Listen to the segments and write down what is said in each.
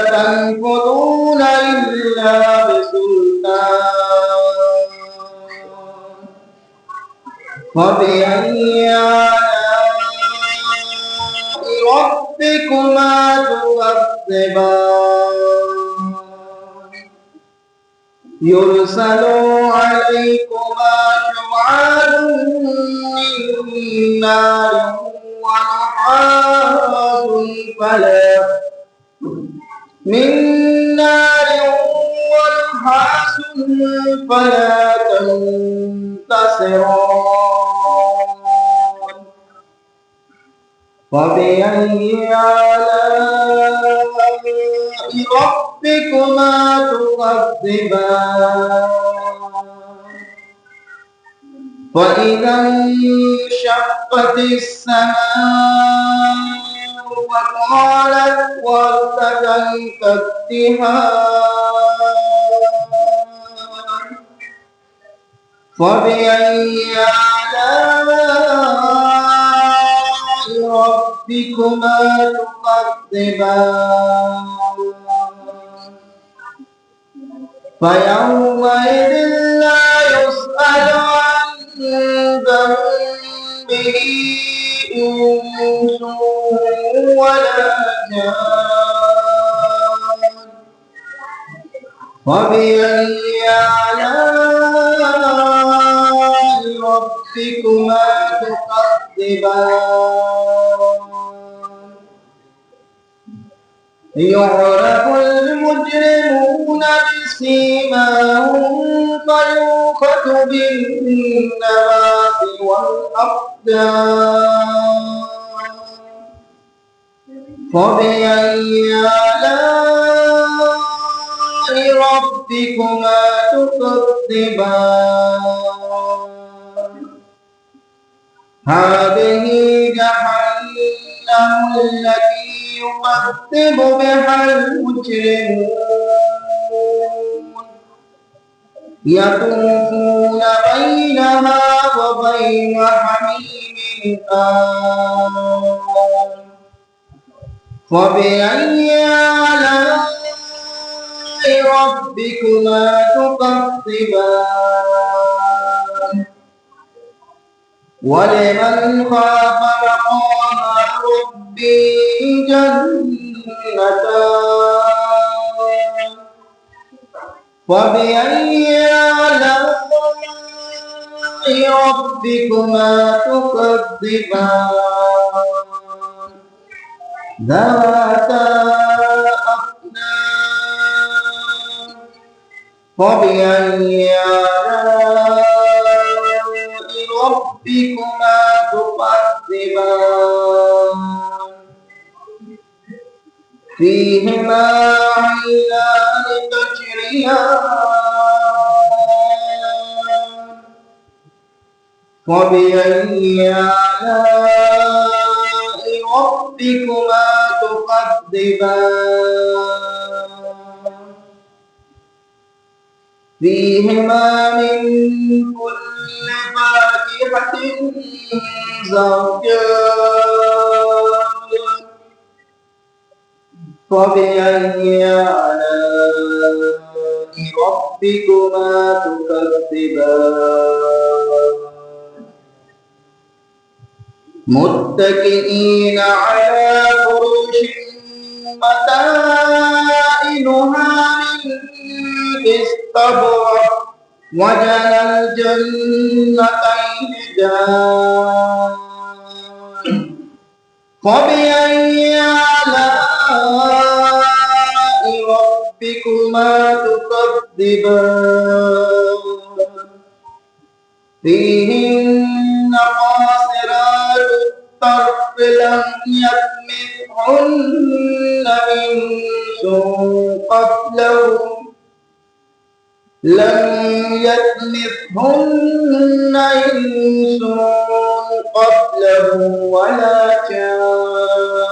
تنفذون إلا بسلطان فبأي آلاء ربكما تكذبان يرسل عليكما شواظ من نار ونحاس فلا تنتصران فبأي آلاء ربكما تكذبان فإذا انشقت السماء وقالت وردة كالدهان فبأي آلاء ربكما تكذبان فيومئذ لا يسأل عن ذنبه إنس ولا جان فبأي آلاء ربكما تكذبان يعرف المجرمون بسيماهم فيؤخذ بالنواصي والأقدام فبأي آلاء ربكما تكذبان هذه جهنم التي يكذب بها المجرمون يطوفون بينها وبين حميم آن فبأي آلاء ربكما تكذبان ولمن خاف مقام ربه جنتان فبأي آلاء ربكما تكذبان ذواتا أفنان فبأي آلاء ربكما تكذبان فيهما عينان تجريان فبأي آلاء ربكما تكذبان فيهما من كل فاكهة زوجان فبأي آلاء ربكما تكذبان متكئين على فرش متائنها من استبرق وجنى الجنتين دان فبأي آلاء ربكما تكذبان فيهن قاصرات الطرف لم يطمثهن إنس قبلهم ولا جان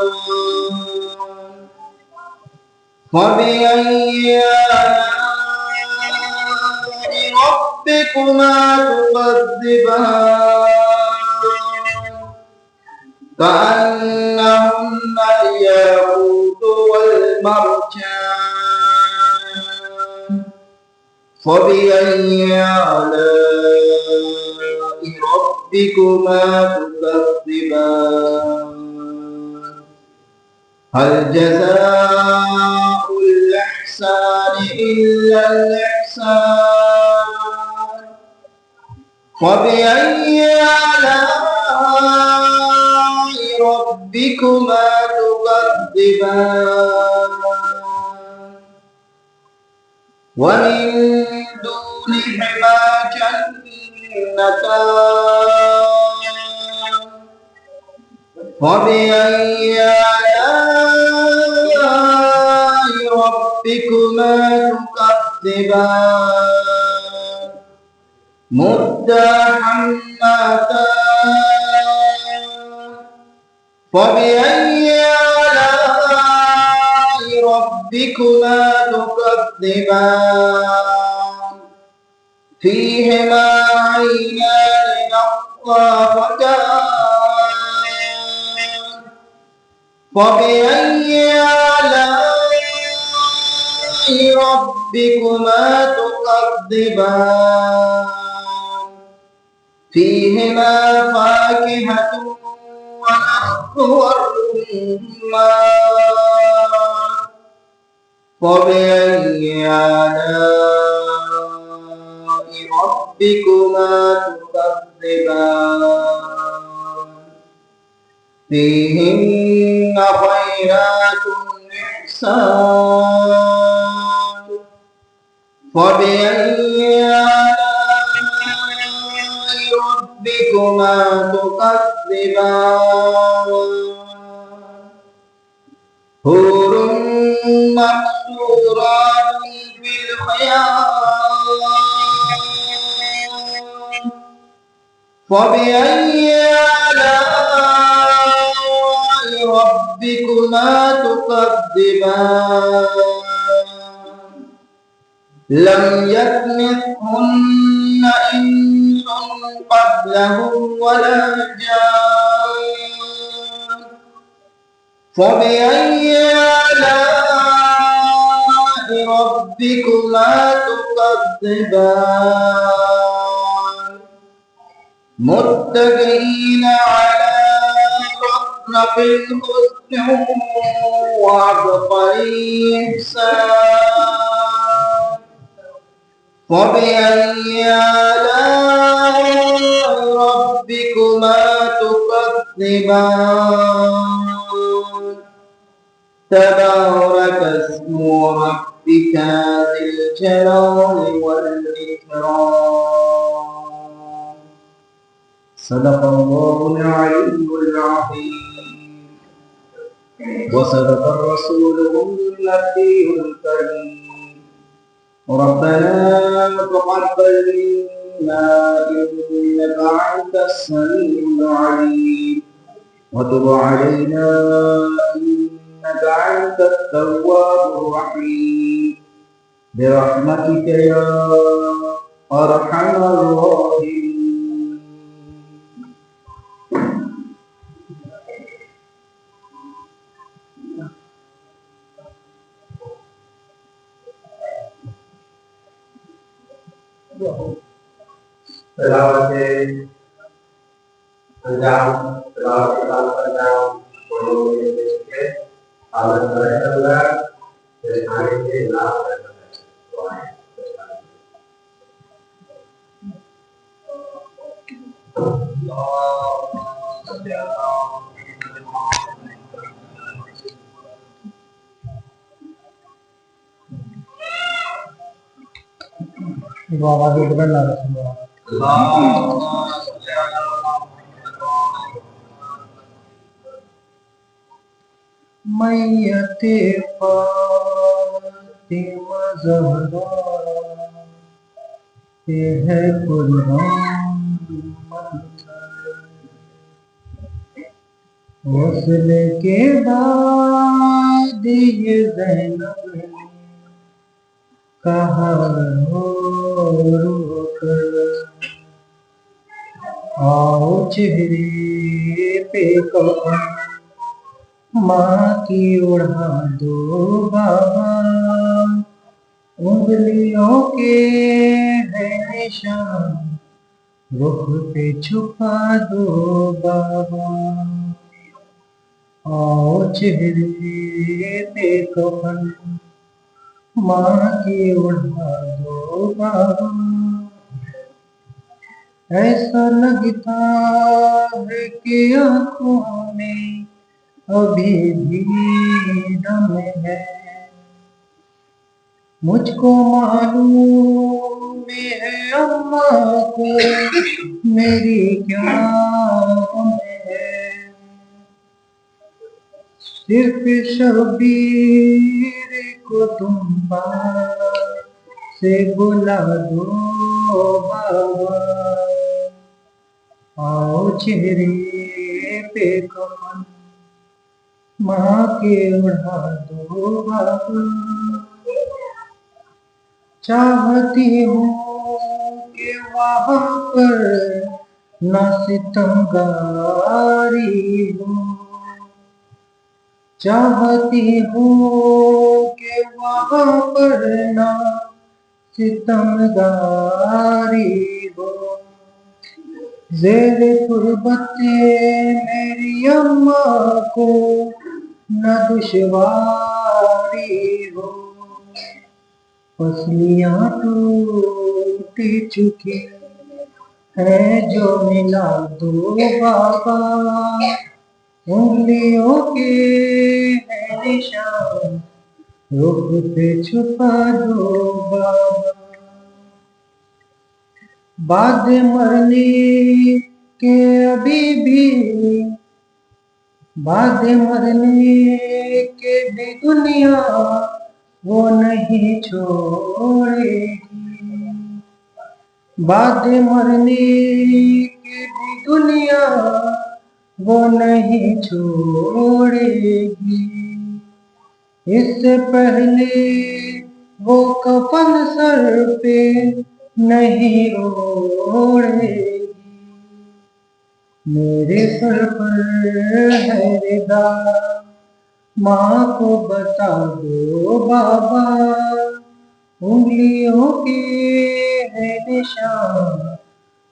فبأي آلاء ربكما تكذبان كأنهن الياقوت والمرجان كان فبأي آلاء ربكما تكذبان هل جزاء الإحسان إلا الإحسان فبأي آلاء ربكما تكذبان ومن دونهما جنتان فبأي آلاء ربكما تكذبان مدهامتان فبأي آلاء ربكما تكذبان فيهما عينان نضاختان فبأي آلاء ربكما تكذبان فيهما فاكهة ونخل والرمان فبأي آلاء ربكما تكذبان فيهن خيرات حسان فبأي آلاء ربكما تكذبان حور مقصورات في الخيام فبأي آلاء ربكما تكذبان لم يطمثهن إنس قبلهم ولا جان فبأي آلاء ربكما تكذبان متكئين على رفرف خضر وعبقري إحسان فبأي آلاء ربكما تكذبان تبارك اسم ربك ذي الجلال والإكرام صدق الله العلي العظيم وصدق رسوله النبي الكريم ربنا تقبل منا إنك أنت السميع العليم وتب علينا إنك أنت التواب الرحيم برحمتك يا أرحم الراحمين. تلاوت انجام تلاوت انجام بولو کے حالت میں اللہ دکھانے کے نام میت فاطمہ زہرا یہ ہے قرآن وصل کے بعد یہ زینب نے کہا رو رو کر آؤ چہرے پہ کفن ماں کی اڑا دو بابا، انگلیوں کے ہے نشان، رخ پہ چھپا دو بابا، آؤ چہرے پہ کفن ماں کی اڑا دو بابا۔ ایسا لگتا ہے کہ آنکھوں میں ابھی بھی دم ہے، مجھ کو معلوم ہے اماں کو میری کیا غم ہے، صرف شبیر کو تم پاس سے بلا دو بابا، آؤ چہرے پہ کفن ماں کے اڑا دو بابا۔ چاہتی ہوں کہ وہاں پر نہ ستمگاری ہو، چاہتی ہوں کہ وہاں پر نہ ستمگاری ہو، زیر تربت میری اماں کو نہ دشواری ہو، پسلیاں ٹوٹ چکی ہے جو ملا دو بابا، انگلیوں کے ہے نشان، رخ پہ چھپا دو بابا، بعد مرنے کے ابھی بھی، بعد مرنے کے بھی دنیا وہ نہیں چھوڑے گی، بعد مرنے کے بھی دنیا وہ نہیں چھوڑے گی، اس سے پہلے وہ کفن سر پہ نہیں اوڑھے گی، میرے سر پر ہے ردا ماں کو بتا دو بابا، انگلیوں کے ہے نشان،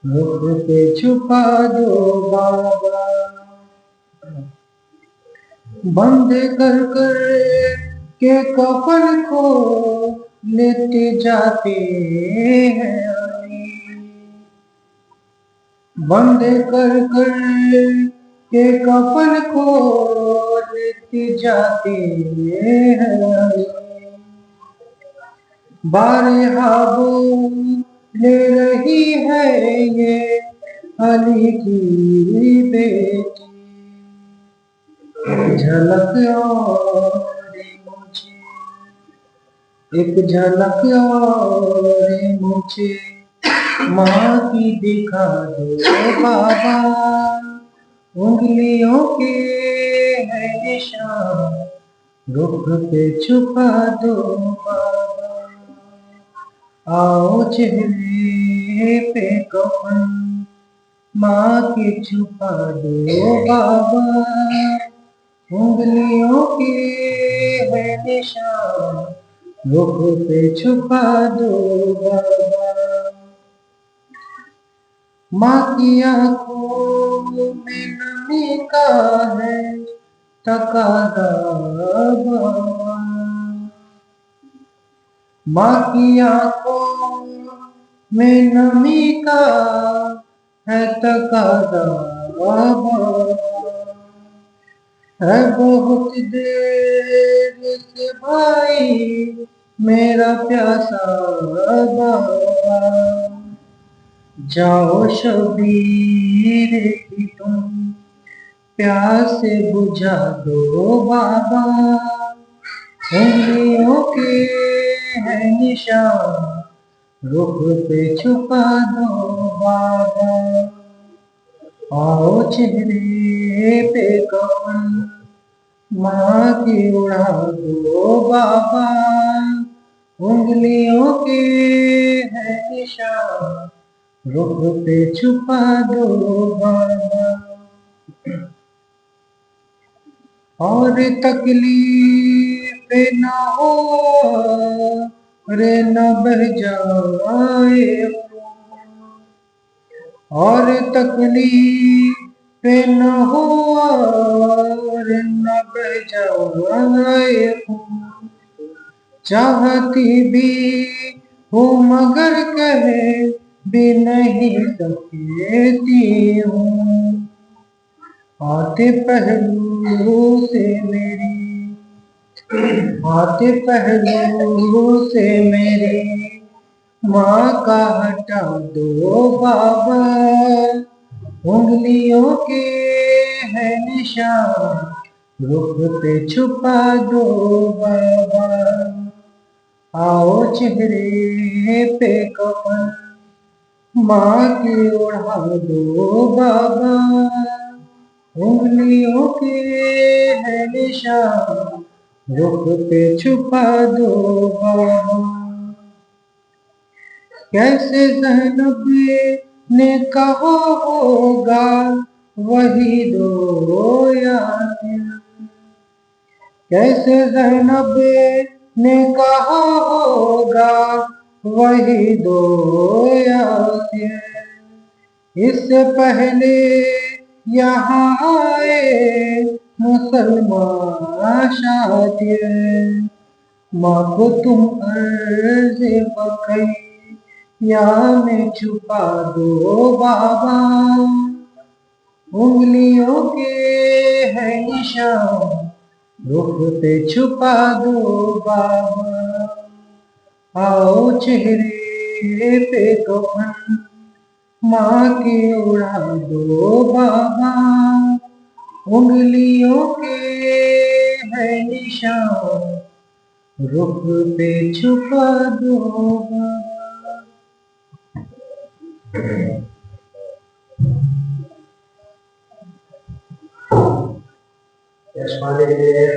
رخ پہ چھپا دو بابا، بند کر کر کے کفن کو لیتے جاتے ہیں علی، بند کر کر کے کفن کو لیتے جاتے ہیں علی، بارہا لے رہی ہے یہ علی کی بیٹی، جھلک اور مجھے، ایک جھلک اور مجھے ماں کی دکھا دو بابا، انگلیوں کے ہے نشان، رخ پہ چھپا دو بابا، آؤ چہرے پہ کفن ماں کے چھپا دو بابا، انگلیوں کے ہے نشان، رخ پہ چھپا دو بابا، ماں کی آنکھوں میں نمی کا ہے تقاضا بابا، ماں کی آنکھوں میں نمی کا ہے تقاضا بابا، ہے بہت دیر سے بھائی میرا پیاسا بابا، جاؤ شبیر کی تم پیاس بجھا دو بابا، انگلیوں کے ہے نشان، رخ پہ چھپا دو بابا، آؤ چہرے پہ کفن ماں کی اڑا دو بابا، انگلیوں کے ہے نشان، رخ پہ چھپا دو بابا۔ اور تکلیف نہ ہو رے نہ بہ جائے خون، اور تکلیف نہ ہو رے نہ بہ جائے خون، چاہتی بھی ہوں مگر کہہ بھی نہیں سکتی ہوں، آتے پہلو سے میری، آتے پہلو سے میری ماں کا ہٹا دو بابا، انگلیوں کے ہے نشان رخ پہ چھپا دو بابا، آؤ چہرے پہ کفن ماں کی اڑا دو بابا، انگلیوں کے ہے نشان رخ پہ چھپا دو بابا، کیسے زینب نے کہا ہوگا وہی دو یاسین، کیسے زینب نے کہا ہوگا وہی دو یاسین، اس سے پہلے یہاں آئے مسلمان شاطر، ماں کو تم عرض بقی یا میں چھپا دو بابا، انگلیوں کے ہے نشان رخ پہ چھپا دو بابا، آؤ چہرے پہ کفن ماں کی اڑا دو بابا، انگلیوں کے ہے نشان رخ پہ چھپا دو بابا۔ یشمانی کے لیے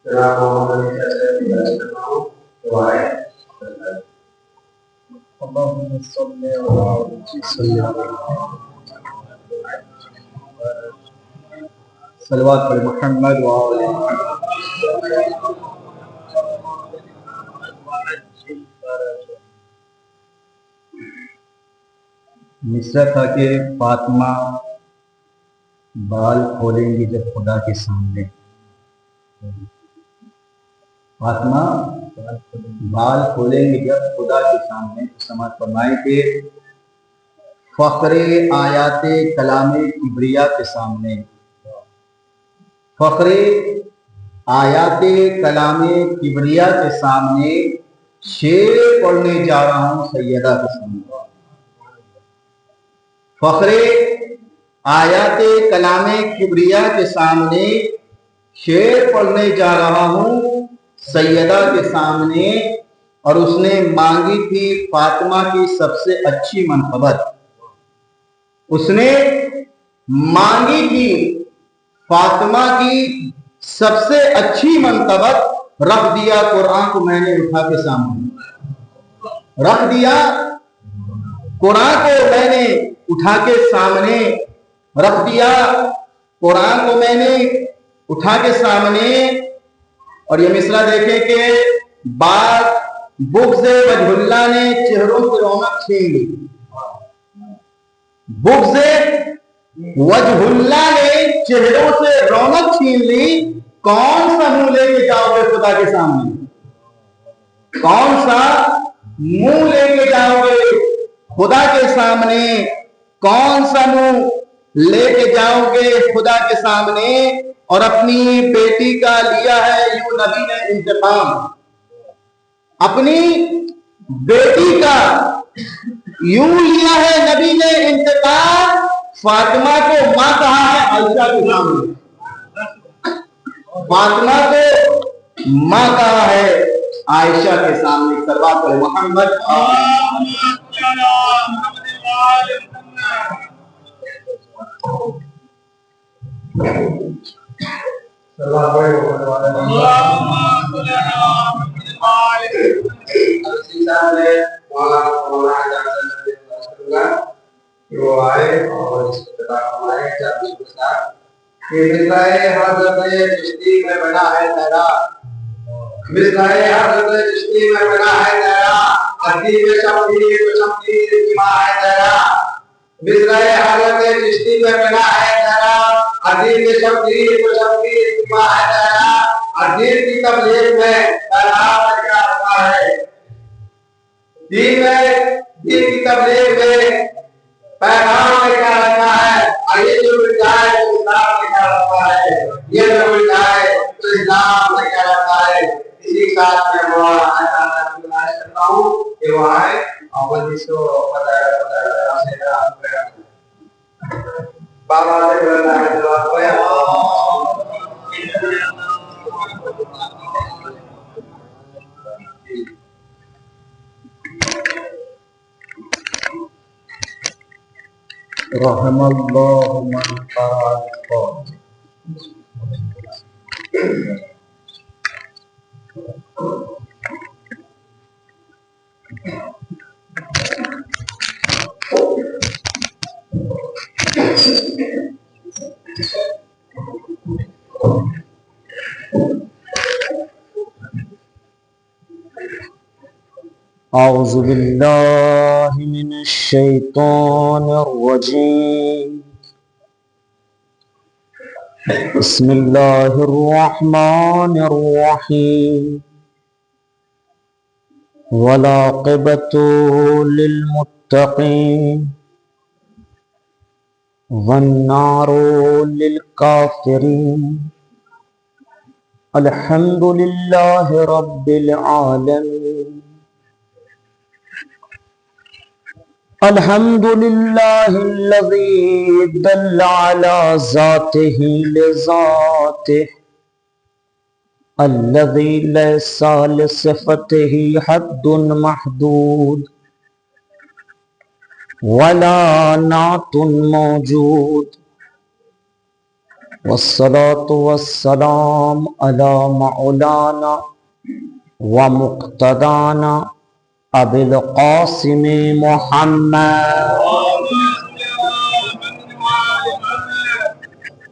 جناب محمد علی صاحب کی درس کرتا ہوں، دعائیں اللهم صل على صلوات پر محمد وآل محمد۔ مصرع تھا کہ فاطمہ بال کھولیں گی جب خدا کے سامنے، فاطمہ بال کھولیں گی جب خدا کے سامنے، سماعت فرمائیں کہ فخر آیات کلام کبریا کے سامنے، فخر آیات کلام کبریا کے سامنے شعر پڑھنے جا رہا ہوں سیدہ کے سامنے، فخر آیات کلام کبریا کے سامنے شعر پڑھنے جا رہا ہوں سیدہ کے سامنے، اور اس نے مانگی تھی فاطمہ کی سب سے اچھی منقبت، اس نے مانگی تھی فاطمہ کی سب سے اچھی منقبت، رکھ دیا قرآن کو میں نے اٹھا کے سامنے، رکھ دیا قرآن کو میں نے اٹھا کے سامنے، رکھ دیا قرآن کو میں نے اٹھا کے سامنے۔ اور یہ مصرع دیکھیں کہ بعد بغض وجہ اللہ نے چہروں سے رونق چھین لی، بغض وجہ اللہ نے چہروں سے رونق چھین لی، کون سا منہ لے کے جاؤ گے خدا کے سامنے، کون سا منہ لے کے جاؤ گے خدا کے سامنے، کون سا منہ لے کے جاؤ گے خدا کے سامنے۔ اور اپنی بیٹی کا لیا ہے یوں نبی نے انتقام، اپنی بیٹی کا یوں لیا ہے نبی نے انتقام، فاطمہ کو ماں کہا ہے عائشہ کے سامنے، فاطمہ کو ماں کہا ہے عائشہ کے سامنے۔ صلوات علی محمد۔ وہ آئے اور کہ مصرع حضرت چشتی میں بنا ہے تیرا، مصرع حضرت چشتی میں بنا ہے تیرا، عدیب شمشیر و شمشیر جمع ہے تیرا، مصرع حضرت چشتی میں بنا ہے تیرا، عدیب شمشیر و شمشیر جمع ہے تیرا، عدیب کی تبلیغ میں پیغام کیا رکھا ہے، دین کی تبلیغ میں پیغام کیا رکھا ہے، اور یہ جو مل جائے تو اسلام میں کیا رکھا ہے، یہ جو مل جائے تو اسلام میں کیا رکھا ہے۔ اسی کے ساتھ میں وہ آیت کرتا ہوں کہ وہ آئے اور جس کو پتہ ہے بابا سے بولنا ہے جواب ہویا رحم اللہ من قرأ الفاتحہ۔ اعوذ باللہ من الشیطان الرجیم، بسم اللہ الرحمن الرحیم، والعاقبۃ للمتقین والنار للکافرین، الحمد للہ رب العالمین، الحمد للہ الذی دل علی ذاتہ لذاتہ، الذی لیس لصفتہ حد محدود ولا نعت موجود، والصلاة والسلام علی مولانا ومقتدانا ابی القاسم محمد،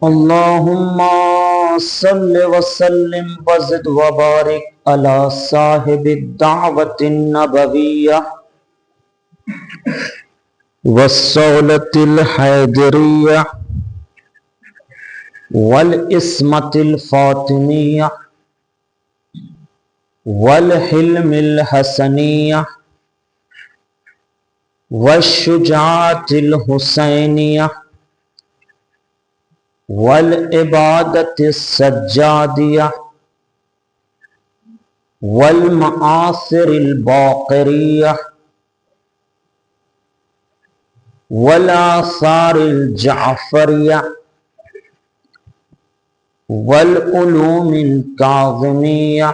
اللہم صل وسلم وزد وبارک علی صاحب الدعوة النبویہ والصولة الحیدریہ والعصمة الفاطمیہ والحلم الحسنیہ والشجاعة الحسینیہ والعبادة السجادیہ والمآثر الباقریہ والآثار الجعفریہ والعلوم الکاظمیہ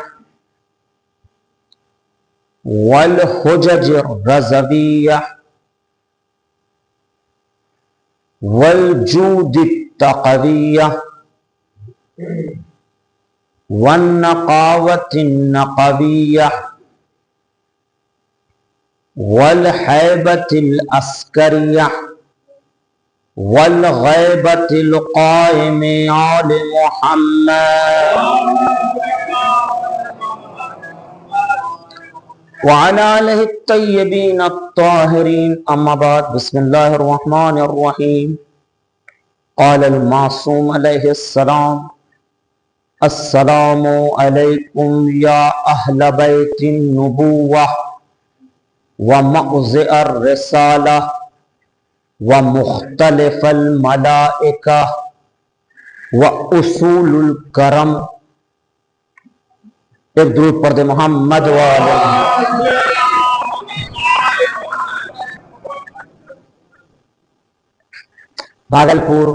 والحجج الرضویہ والجود التقویہ والنقاوة النقویہ والحیبة العسکریہ والغیبة القائم آل محمد وعلى آلہ الطیبین الطاہرین، اما بعد، بسم اللہ الرحمن الرحیم۔ قال المعصوم علیہ السلام: السلام علیکم یا اہل بیت النبوہ وموضع الرسالہ ومختلف الملائکہ واصول الکرم۔ ایک درود پڑھ دے محمد والے۔ بھاگلپور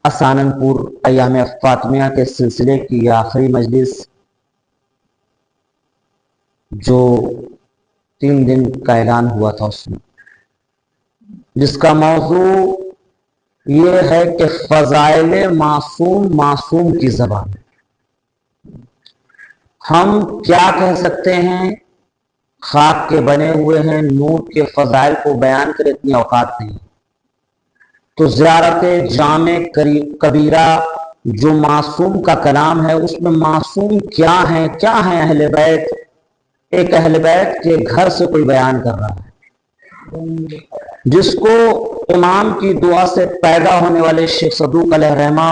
اساننپور ایام فاطمیہ کے سلسلے کی آخری مجلس، جو 3 دن کا اعلان ہوا تھا، اس میں جس کا موضوع یہ ہے کہ فضائل معصوم کی زبان۔ ہم کیا کہہ سکتے ہیں؟ خاک کے بنے ہوئے ہیں، نور کے فضائل کو بیان کرے اتنی اوقات نہیں، تو زیارت جامع کبیرہ جو معصوم کا کلام ہے اس میں معصوم کیا ہے اہل بیت. ایک اہل بیت کے گھر سے کوئی بیان کر رہا ہے جس کو امام کی دعا سے پیدا ہونے والے شیخ صدوق علیہ رحمہ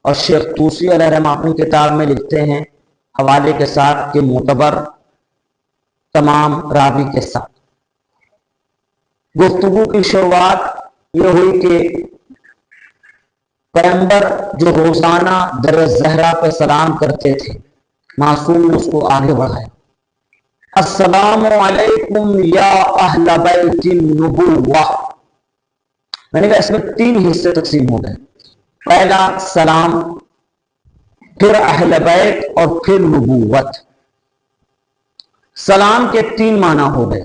اور شیخ طوسی علیہ رحمہ اپنی کتاب میں لکھتے ہیں حوالے کے ساتھ کہ معتبر تمام راوی کے ساتھ. گفتگو کی شروعات یہ ہوئی کہ پیغمبر جو روزانہ در زہرا پہ سلام کرتے تھے معصوم نے اس کو آگے بڑھایا. السلام علیکم یا اہل بیت النبوہ. میں نے کہا اس میں 3 حصے تقسیم ہو گئے. پہلا سلام، پھر اہل بیت اور پھر نبوت. سلام کے 3 معنی ہو گئے.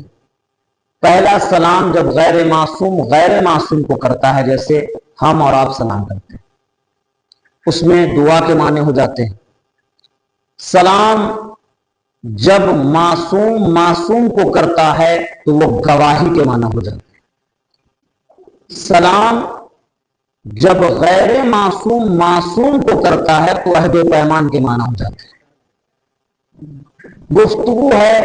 پہلا سلام جب غیر معصوم کو کرتا ہے جیسے ہم اور آپ سلام کرتے ہیں اس میں دعا کے معنی ہو جاتے ہیں. سلام جب معصوم کو کرتا ہے تو وہ گواہی کے معنی ہو جاتے ہیں. سلام جب غیر معصوم کو کرتا ہے تو عہد و پیمان کے معنی ہو جاتے ہیں. گفتگو ہے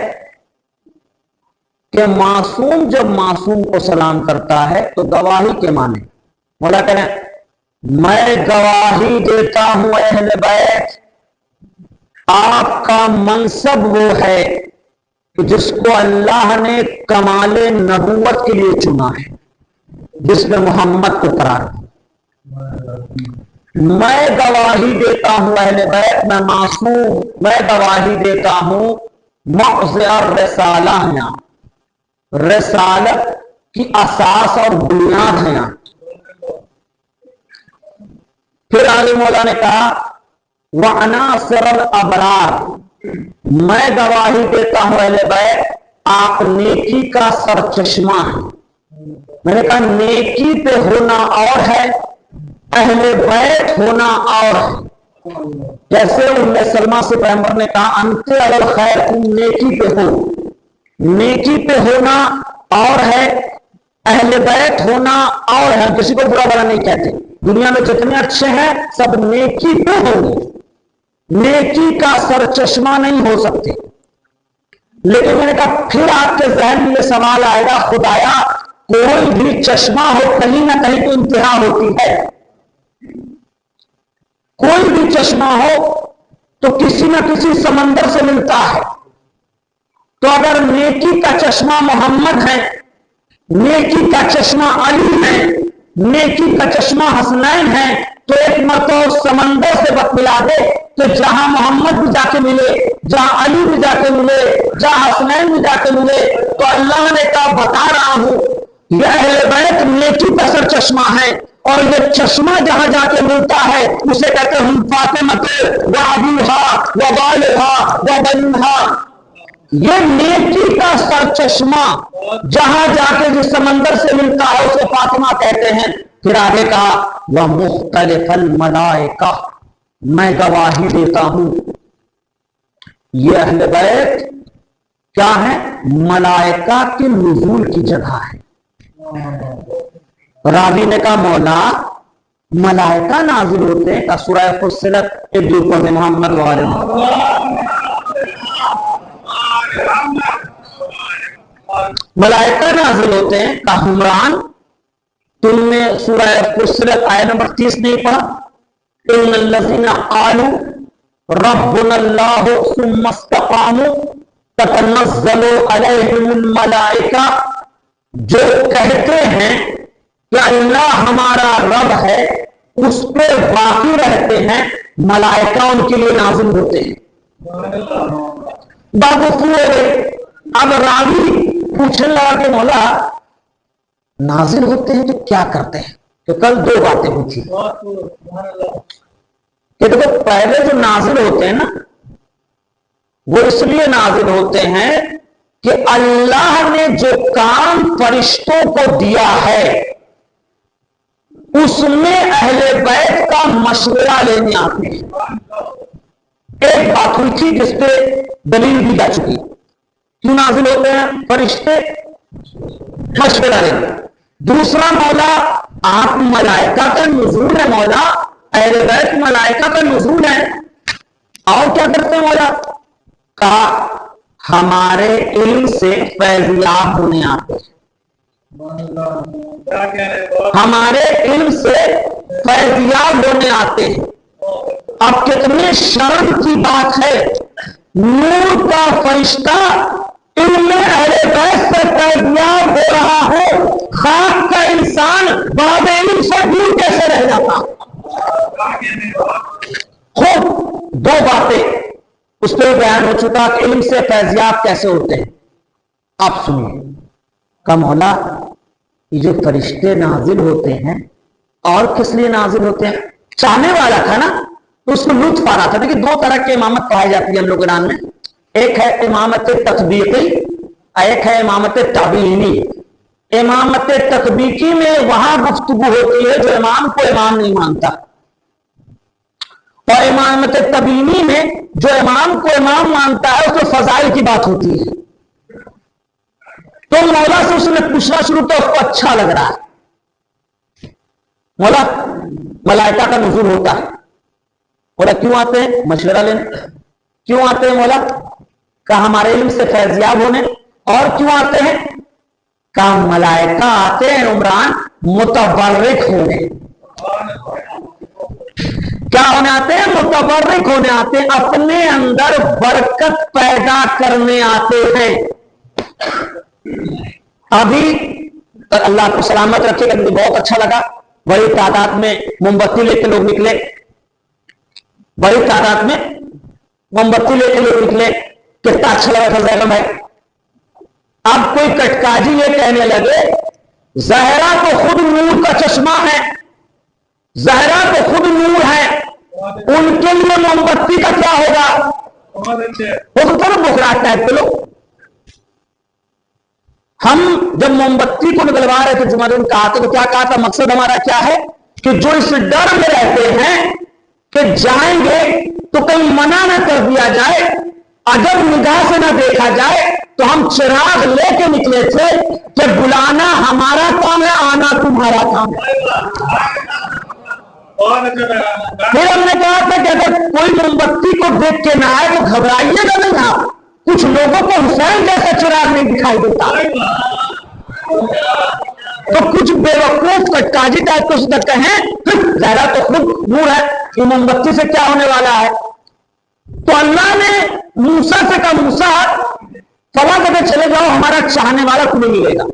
کہ معصوم جب معصوم کو سلام کرتا ہے تو گواہی کے معنی. مولا کہنا میں گواہی دیتا ہوں اہل بیت آپ کا منصب وہ ہے جس کو اللہ نے کمال نبوت کے لیے چنا ہے، جس میں محمد کو قرار دیا. میں گواہی دیتا ہوں اہل بیت میں معصوم، میں گواہی دیتا ہوں موضع الرسالہ ہے، رسالت کی اساس اور بنیاد ہے. پھر آگے مولا نے کہا وعناصر الابرار، میں گواہی دیتا ہوں اہل بیت آپ نیکی کا سرچشمہ ہے. میں نے کہا نیکی پہ ہونا اور ہے، اہل بیت ہونا اور ہے. جیسے ام سلمہ سے پیغمبر نے کہا انت علی الخیر، تم نیکی پہ ہو. نیکی پہ ہونا اور ہے، اہل بیت ہونا اور ہے. کسی کو برا بلا نہیں کہتے، دنیا میں جتنے اچھے ہیں سب نیکی پہ ہوں گے، نیکی کا سرچشمہ نہیں ہو سکتے. لیکن میں نے کہا پھر آپ کے ذہن میں یہ سوال آئے گا خدایا کوئی بھی چشمہ ہو کہیں نہ کہیں تو انتہا ہوتی ہے، کوئی بھی چشمہ ہو تو کسی نہ کسی سمندر سے ملتا ہے. تو اگر نیکی کا چشمہ محمد ہے، نیکی کا چشمہ علی ہے، نیکی کا چشمہ حسنین ہے تو ایک مرتبہ سمندر سے ملا دے تو جہاں محمد بھی جا کے ملے، جہاں علی بھی جا کے ملے، جہاں حسنین بھی جا کے ملے. تو اللہ نے کہا بتا رہا ہوں یہ اہل بیت نیکی کا سر چشمہ ہے اور یہ چشمہ جہاں جا کے ملتا ہے اسے کہتے ہیں فاطمہ و ابوہا و والدہا و بنیہا. یہ نیکی کا سر چشمہ جہاں جا کے جس سمندر سے ملتا ہے اسے فاطمہ کہتے ہیں. پھر آگے کہا وَمُخْتَلِفَ الْمَلَائِكَةِ، میں گواہی دیتا ہوں یہ اہل بیت کیا ہے؟ ملائکہ کے نزول کی جگہ ہے. راوی نے کہا مولا ملائکہ نازل ہوتے ہیں کا سورہ فصلت ایک دوپر میں محمد ملائکہ نازل ہوتے ہیں کا حمران. تم نے سورہ فصلت آیت نمبر 30 نہیں پڑھا؟ ان الذین قالوا ربنا اللہ ثم استقاموا تتنزل علیہم الملائکہ، جو کہتے ہیں کہ اللہ ہمارا رب ہے اس پہ باقی رہتے ہیں ملائکہ ان کے لیے نازل ہوتے ہیں. اب راوی پوچھنے لگا کہ مولا نازل ہوتے ہیں تو کیا کرتے ہیں؟ تو کل 2 باتیں پوچھی کہ دیکھو پہلے جو نازل ہوتے ہیں نا وہ اس لیے نازل ہوتے ہیں کہ اللہ نے جو کام فرشتوں کو دیا ہے اس میں اہل بیت کا مشورہ لینے آتے ہیں. ایک بات ہوئی تھی جس پہ دلیل بھی جا چکی. کیوں نازل ہوتے ہیں فرشتے؟ مشورہ لینے. دوسرا مولا آپ ملائکہ کا نزول ہے مولا اہل بیت ملائکہ کا نزول ہے، اور کیا کرتے ہیں مولا؟ کہا ہمارے علم سے فیضیاب ہونے آتے ہیں، ہمارے علم سے فیضیاب ہونے آتے ہیں۔ اب کتنے شرم کی بات ہے، نور کا فرشتہ علم اہل بیت سے فیضیاب ہو رہا ہے، خاک کا انسان باب علم سے دور کیسے رہ جاتا؟ خوب دو باتیں اس پہ بیان ہو چکا کہ علم سے فیضیاب کیسے ہوتے ہیں۔ آپ سنیے کہ مولا یہ جو فرشتے نازل ہوتے ہیں اور کس لیے نازل ہوتے ہیں؟ چاہنے والا تھا نا تو اس کو لطف آ رہا تھا۔ دیکھیے دو طرح کی امامت پائی جاتی ہے ہم لوگ ایران میں، ایک ہے امامت تطبیقی، ایک ہے امامت تعبینی۔ امامت تطبیقی میں وہاں گفتگو ہوتی ہے جو امام کو امام نہیں مانتا، اور امامت تعبینی میں جو امام کو امام مانتا ہے اس کو فضائل کی بات ہوتی ہے۔ تو مولا سے اس نے پوچھنا شروع کیا، اس کو اچھا لگ رہا ہے مولا ملائکہ کا نزول ہوتا ہے، مولا کیوں آتے ہیں؟ مشورہ لینے۔ کیوں آتے ہیں مولا؟ کہ ہمارے علم سے فیضیاب ہونے۔ اور کیوں آتے ہیں؟ کہ ملائکہ آتے ہیں عمران متبرک ہونے۔ کیا ہونے آتے ہیں؟ متبرک ہونے آتے ہیں، اپنے اندر برکت پیدا کرنے آتے ہیں۔ ابھی اللہ کو سلامت رکھے گا، مجھے بہت اچھا لگا، بڑی تعداد میں موم بتی لے کے لوگ نکلے، بڑی تعداد میں موم بتی لے کے لوگ نکلے، کتنا اچھا لگا تھا زہرا بھائی۔ اب کوئی کٹکاجی یہ کہنے لگے زہرا تو خود نور کا چشمہ ہے، زہرا تو خود نور ہے، ان کے لیے موم بتی کا کیا ہوگا؟ وہ تو طرف بخراٹ ٹائپ کے لوگ۔ ہم جب موم بتی کو نکلوا رہے تھے جمعہ دن کہا تو کیا کہا تھا؟ مقصد ہمارا کیا ہے کہ جو اس ڈر میں رہتے ہیں کہ جائیں گے تو کہیں منع نہ کر دیا جائے، اگر نگاہ سے نہ دیکھا جائے، تو ہم چراغ لے کے نکلے تھے کہ بلانا ہمارا کام ہے، آنا تمہارا کام ہے۔ پھر ہم نے کہا تھا کہ اگر کوئی موم بتی کو دیکھ کے نہ آئے تو گھبرائیے گا نہیں۔ آپ کچھ لوگوں کو حسین جیسا چراغ نہیں دکھائی دیتا، تو کچھ بے وقوف کٹکاجی ٹائپ کو سدھر کہیں زہرا تو خود نور ہے، یہ موم بتی سے کیا ہونے والا ہے؟ تو اللہ نے موسیٰ سے کہا موسیٰ فلاں جگہ چلے جاؤ، ہمارا چاہنے والا تمہیں ملے گا۔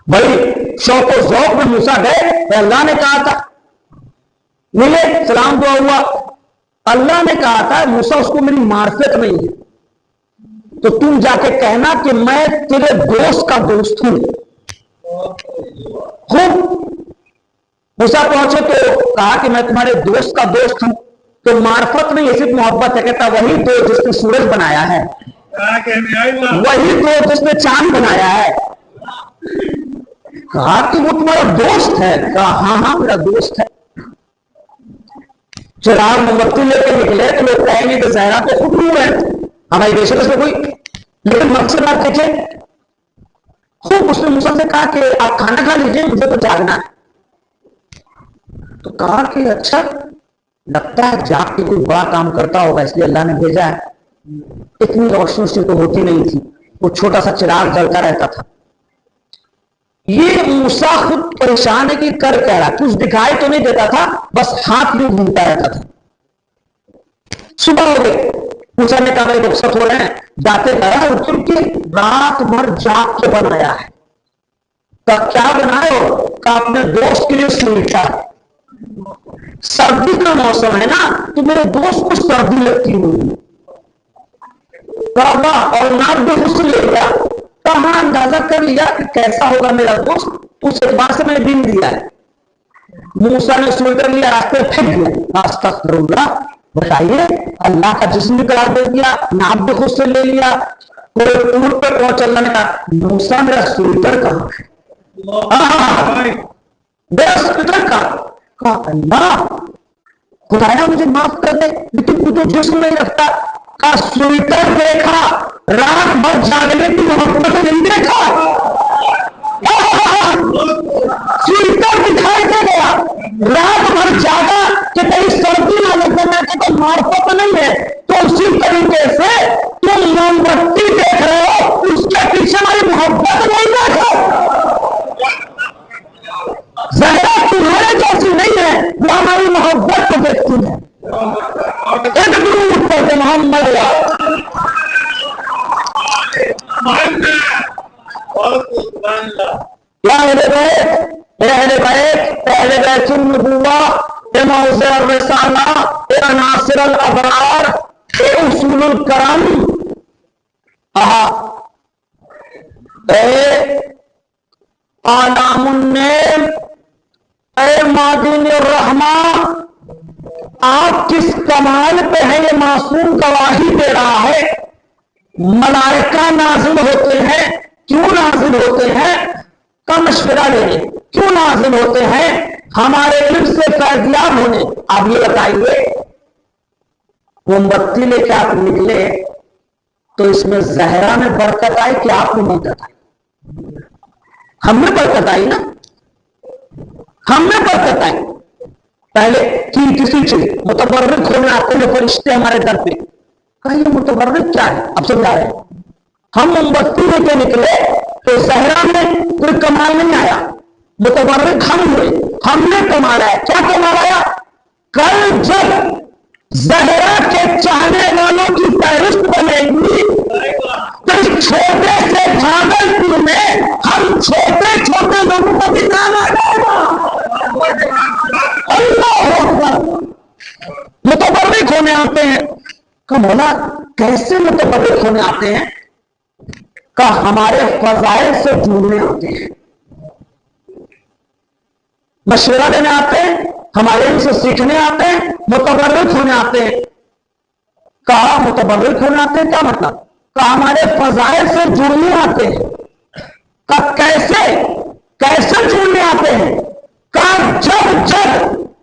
بھائی شوق و ذوق میں موسیٰ گئے، تو اللہ نے کہا تھا ملے، سلام دعا ہوا۔ اللہ نے کہا تھا موسیٰ اس کو میری معرفت نہیں ہے، تو تم جا کے کہنا کہ میں تیرے دوست کا دوست ہوں۔ خوب موسیٰ پہنچے تو کہا کہ میں تمہارے دوست کا دوست ہوں، تو معرفت نہیں، صرف محبت ہے۔ کہتا وہی دوست جس نے سورج بنایا ہے، وہی دوست جس نے چاند بنایا ہے۔ کہا کہ وہ تمہارا دوست ہے؟ کہا ہاں ہاں میرا دوست ہے۔ چراغ موم بتی لے کے نکلے تو لوگ کہیں گے کہ زہرا تو خود نور ہے، ہماری بے شک اس میں کوئی، لیکن مقصد آپ دیکھیں خوب اس نے موسیٰ سے کہا کہ آپ کھانا کھا لیجئے، مجھے تو جاگنا ہے۔ تو کہا کہ اچھا لگتا ہے جاگ کے کوئی بڑا کام کرتا ہوگا، اس لیے اللہ نے بھیجا ہے۔ اتنی روشنی سے تو ہوتی نہیں تھی، وہ چھوٹا سا چراغ جلتا رہتا تھا۔ یہ موسیٰ خود پریشان ہے کہ کر کیا رہا، کچھ دکھائی تو نہیں دیتا تھا، بس ہاتھ بھی گھومتا رہتا تھا۔ صبح ہو گئی، موسیٰ نے کہا بھائی رخصت ہو رہے ہیں، جاتے گیا کیونکہ رات بھر جاگ کے بنایا ہے۔ کیا بنائے ہو؟ کہا اپنے دوست کے لیے سویٹر، سردی کا موسم ہے نا تو میرے دوست کو سردی لگتی ہوئی، اور ناپ بھی حسن لے گیا، کہاں اندازہ کر لیا کہ کیسا ہوگا میرا دوست، اس اعتبار سے میں نے دن دیا ہے۔ موسیٰ نے سویٹر لیا، راستے پھینک دیا، استغفر اللہ، بتائیے اللہ کا جسم بھی قرار دے دیا، ناپ بھی خود سے لے لیا، کوئی پور پہ پہنچ، اللہ نے کہا موسیٰ میرا سویٹر کہاں ہے؟ میرا سویٹر کہا اللہ خدایا مجھے معاف کر دے، لیکن تجھے جسم نہیں رکھتا۔ کہا سویٹر دیکھا، رات بھر جاگنے کی محبت نہیں دیکھا، سویٹر دکھائی دے گیا، رات بھر जागा कि कहीं सर्दी ना लग जाए, तो मारता तो नहीं है। तो उसी तरीके से तुम मोमबत्ती देख रहे हो, उसके पीछे हमारी मोहब्बत नहीं देखो। जहरा तुम्हारे जैसी नहीं है, वो हमारी मोहब्बत को देखती है। एक दूर पढ़ते मोहम्मद पहले बैतुल्नबुव्वा, मौज़िअ रिसाला, अनासिर अल अबरार, उसूलुल करम, आलामुन्नेम, मादिन रहमा, आप किस कमाल पे है, ये मासूम गवाही दे रहा है। मलाइका नाज़िल होते हैं, क्यों नाज़िल होते हैं? का मशवरा लेने। क्यों नाज़िल होते हैं? हमारे इल्म से फैज़याब होने। आप ये बताइए, मोमबत्ती लेके आप निकले तो इसमें ज़हरा में बरकत आई कि आपको बरकत आई? हमें बरकत आई ना, हमें बरकत आई। पहले की किसी चीज मुतबर्रिक होने आते हैं फरिश्ते हमारे दर पे, कहिए मुतबर्रिक क्या है? अब समझा रहे हैं। हम मोमबत्ती लेके निकले तो ज़हरा में कोई कमाल नहीं आया, मुतबर्रिक हम हुए, हमने कमाल आया। क्या कमाल आया? कल जब ज़हरा के चाहने वालों की फहरिस्त बनेगी तो छोटे से भागलपुर में हम छोटे छोटे लोगों को भी नाम आ जाएगा। मुतबर्रिक होने आते हैं का मौला कैसे मुतबर्रिक होने आते हैं? का हमारे फज़ाइल से जुड़ने आते हैं, मशवरा देने आते हैं, हमारे इनसे सीखने आते हैं, मुतबर्रिक होने आते हैं। कहा मुतबर्रिक होने आते हैं क्या मतलब? का हमारे फज़ाइल से जुड़ने आते हैं। का कैसे कैसे जुड़ने आते हैं? का जब जब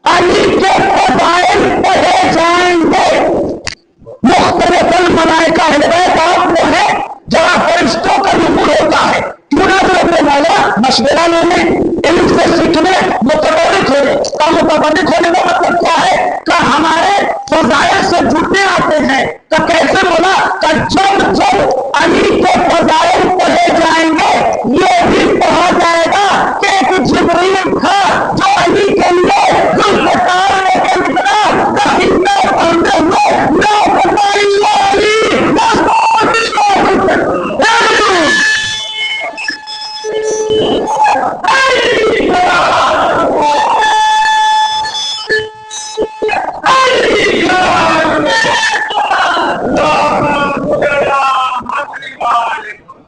अली के फज़ाइल पढ़े जाएंगे, मुख्तलिफ़ुल मलाइका अहले बैत आप वो है जहां फरिश्तों का नुज़ूल होता है। क्यों नाज़िल होने वाला? मशवरा लेने, इल्म से सीखने, मुतबर्रिक होने। का मुतबर्रिक होने का मतलब क्या है? का हमारे फज़ाइल से जुड़ने आते हैं। का कैसे बोला? का जब जब अली के फज़ाइल पढ़े जाएंगे, ये भी कहा जाएगा कि एक जिब्रील था जो अली के लिए ज़ुल्फ़कार लेकर निकला, का हिंदा पढ़ते हुए ना फज़ाइल अली ना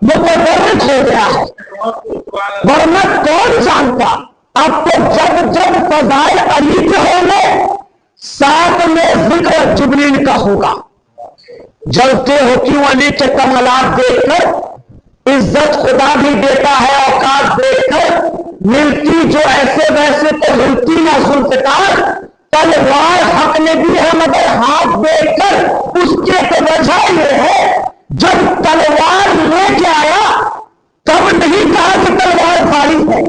मुतबर्रिक हो गया है, वरना कौन जानता। अब तो जब जब फज़ाइल अली के होंगे, साथ में जिक्र जिब्रील का होगा। जलते हो क्यों अली के कमलात देखकर, इज्जत खुदा भी देता है औकात देखकर, मिलती जो ऐसे वैसे तो मिलती ना ज़ुल्फ़कार, तलवार हक ने भी है मगर हाथ देखकर, उसके तो वजह ये है जब तलवार लेके आया तब नहीं कहा कि तलवार भारी है।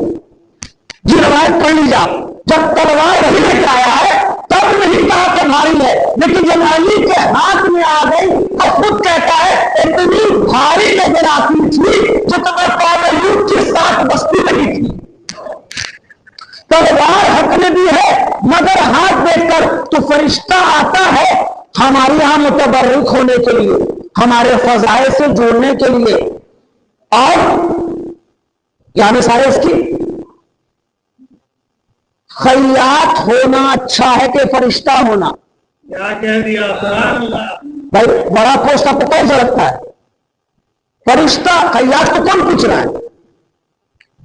जी रवायत पढ़ लीजिए आप, जब तलवार लेके आया है तब नहीं कहा कि भारी है, लेकिन जब अली के हाथ में आ गई तो खुद कहता है इतनी भारी नजर आती थी जो तुम्हें पावलूद के साथ बस्ती लगी थी। तलवार हक ने भी है मगर हाथ देखकर। तो फरिश्ता आता है हमारे यहां मुतबर्रिक होने के लिए, हमारे फज़ाइल से जोड़ने के लिए। और यहां मिसाल इसकी, खैयात होना अच्छा है कि फरिश्ता होना? क्या कह दिया भाई बड़ा पोस्ट आपको कौन सा लगता है? फरिश्ता? खैयात को कौन पूछ रहा है?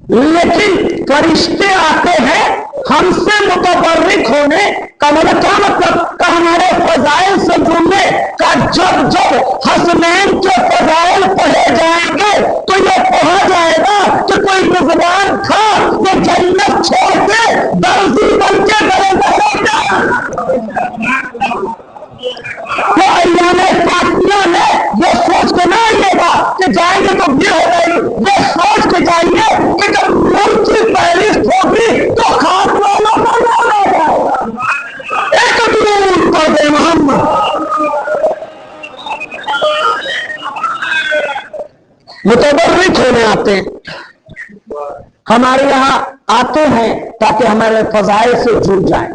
लेकिन फरिश्ते आते हैं हमसे मुतबर्रिक होने का मतलब क्या मतलब? का हमारे फज़ाइल से जुड़ने का। जब जब हसनैन के फज़ाइल पढ़े जाएंगे तो ये कहा जाएगा कि कोई मेजबान था जो जन्नत छोड़ के दर्जी बन के गए तो अय्यामे फातिहा में ये सोच के ना आइएगा कि जाएंगे तो ये हो जाएगी, ये सोच के जाइए कि जब मूर्ति फहरिस्त होगी तो खास वालों को ना जाएगा। متبرک ہونے آتے ہیں، ہمارے یہاں آتے ہیں تاکہ ہمارے فضائل سے جڑ جائیں.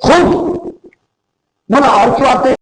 خود اور کیوں آتے ہیں؟